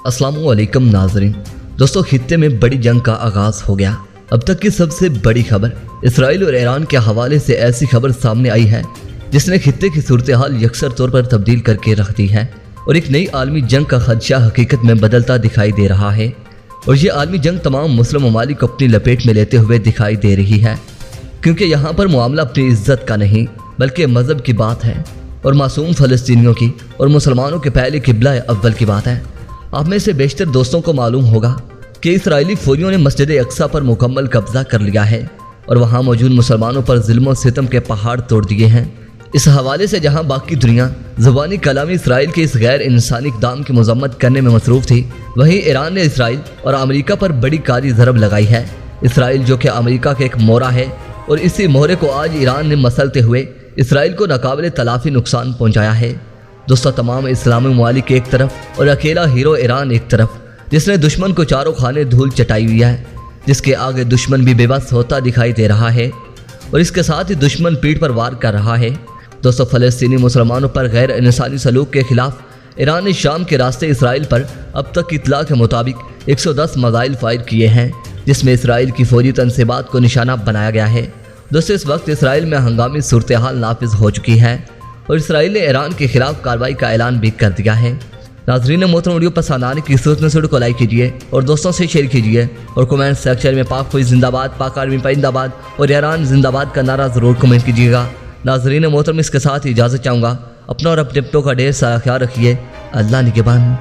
अस्सलाम वालेकुम नाज़रीन। दोस्तों, खित्ते में बड़ी जंग का आगाज़ हो गया। अब तक की सबसे बड़ी खबर इसराइल और ईरान के हवाले से ऐसी खबर सामने आई है जिसने खित्ते की सूरत हाल यकसर तौर पर तब्दील करके रख दी है और एक नई आलमी जंग का खदशा हकीकत में बदलता दिखाई दे रहा है। और ये आलमी जंग तमाम मुस्लिम ममालिक को अपनी लपेट में लेते हुए दिखाई दे रही है, क्योंकि यहाँ पर मामला अपनी इज्जत का नहीं बल्कि मज़हब की बात है और मासूम फ़लस्तीनियों की और मुसलमानों के पहले क़िबला अव्वल की बात है। आप में से बेशतर दोस्तों को मालूम होगा कि इसराइली फौजियों ने मस्जिद अक्सा पर मुकम्मल कब्जा कर लिया है और वहाँ मौजूद मुसलमानों पर ज़ुल्म और सितम के पहाड़ तोड़ दिए हैं। इस हवाले से जहाँ बाकी दुनिया ज़ुबानी कलामी इसराइल के इस गैर इंसानी इक़दाम की मज़म्मत करने में मसरूफ़ थी, वहीं ईरान ने इसराइल और अमेरिका पर बड़ी कारी ज़रब लगाई है। इसराइल जो कि अमेरिका का एक मोहरा है और इसी मोहरे को आज ईरान ने मसलते हुए इसराइल को नाकाबिले तलाफ़ी नुकसान पहुँचाया है। दोस्तों, तमाम इस्लामी ममालिक एक तरफ और अकेला हीरो ईरान एक तरफ, जिसने दुश्मन को चारों खाने धूल चटाई हुई है, जिसके आगे दुश्मन भी बेबस होता दिखाई दे रहा है और इसके साथ ही दुश्मन पीठ पर वार कर रहा है। दोस्तों, फ़लस्तीनी मुसलमानों पर गैर इंसानी सलूक के खिलाफ ईरान ने शाम के रास्ते इसराइल पर अब तक की इत्तला के मुताबिक 110 मिसाइल फायर किए हैं, जिसमें इसराइल की फौजी तनसीबात को निशाना बनाया गया है। दोस्तों, इस वक्त इसराइल में हंगामी सूरत हाल नाफिज हो चुकी है और इसराइल ने ईरान के खिलाफ कार्रवाई का ऐलान भी कर दिया है। नाज़रीन मोहतरम, वीडियो पसंद आने की सूरत में वीडियो को लाइक कीजिए और दोस्तों से शेयर कीजिए और कमेंट सेक्शन में पाक फौज जिंदाबाद, पाक आर्मी जिंदाबाद और ईरान जिंदाबाद का नारा ज़रूर कमेंट कीजिएगा। नाज़रीन मोहतरम, इसके साथ ही इजाज़त चाहूँगा। अपना और अपने का ढेर सारा ख्याल रखिए। अल्लाह निगहबान।